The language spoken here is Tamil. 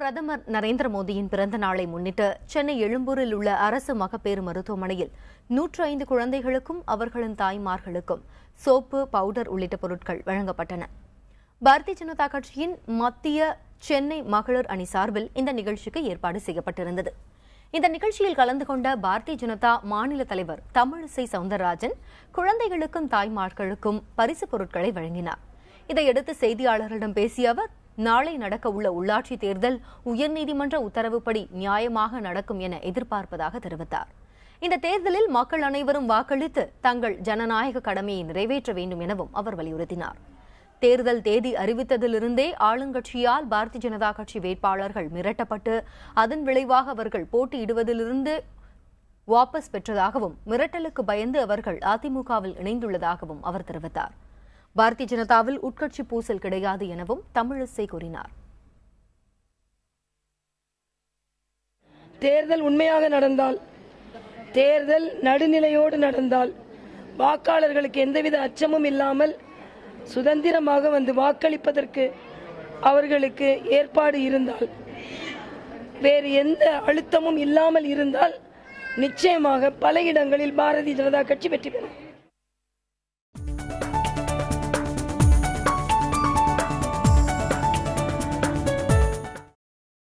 பிரதமர் நரேந்திர மோடியின் பிறந்த நாளை முன்னிட்டு சென்னை எழும்பூரில் உள்ள அரசு மகப்பேறு மருத்துவமனையில் 105 குழந்தைகளுக்கும் அவர்களின் தாய்மார்களுக்கும் சோப்பு, பவுடர் உள்ளிட்ட பொருட்கள் வழங்கப்பட்டன. பாரதிய ஜனதா கட்சியின் மத்திய சென்னை மகளிர் அணி சார்பில் இந்த நிகழ்ச்சிக்கு ஏற்பாடு செய்யப்பட்டிருந்தது. இந்த நிகழ்ச்சியில் கலந்து கொண்ட பாரதிய ஜனதா மாநில தலைவர் தமிழிசை சவுந்தரராஜன் குழந்தைகளுக்கும் தாய்மார்களுக்கும் பரிசுப் பொருட்களை வழங்கினார். இதையடுத்து செய்தியாளர்களிடம் பேசிய அவர், நாளை நடக்க உள்ள உள்ளாட்சி தேர்தல் உயர்நீதிமன்ற உத்தரவுப்படி நியாயமாக நடக்கும் என எதிர்பார்ப்பதாக தெரிவித்தார். இந்த தேர்தலில் மக்கள் அனைவரும் வாக்களித்து தங்கள் ஜனநாயக கடமையை நிறைவேற்ற வேண்டும் எனவும் அவர் வலியுறுத்தினார். தேர்தல் தேதி அறிவித்ததிலிருந்தே ஆளுங்கட்சியால் பாரதிய ஜனதா கட்சி வேட்பாளர்கள் மிரட்டப்பட்டு அதன் விளைவாக அவர்கள் போட்டியிடுவதிலிருந்து வாபஸ் பெற்றதாகவும், மிரட்டலுக்கு பயந்து அவர்கள் அதிமுகவில் இணைந்துள்ளதாகவும் அவர் தெரிவித்தார். பாரதிய ஜனதாவில் உட்கட்சி பூசல் கிடையாது எனவும் தமிழிசை கூறினார். தேர்தல் உண்மையாக நடந்தால், தேர்தல் நடுநிலையோடு நடந்தால், வாக்காளர்களுக்கு எந்தவித அச்சமும் இல்லாமல் சுதந்திரமாக வந்து வாக்களிப்பதற்கு அவர்களுக்கு ஏற்பாடு இருந்தால், வேறு எந்த அழுத்தமும் இல்லாமல் இருந்தால், நிச்சயமாக பல இடங்களில் பாரதிய ஜனதா கட்சி வெற்றி பெறும்.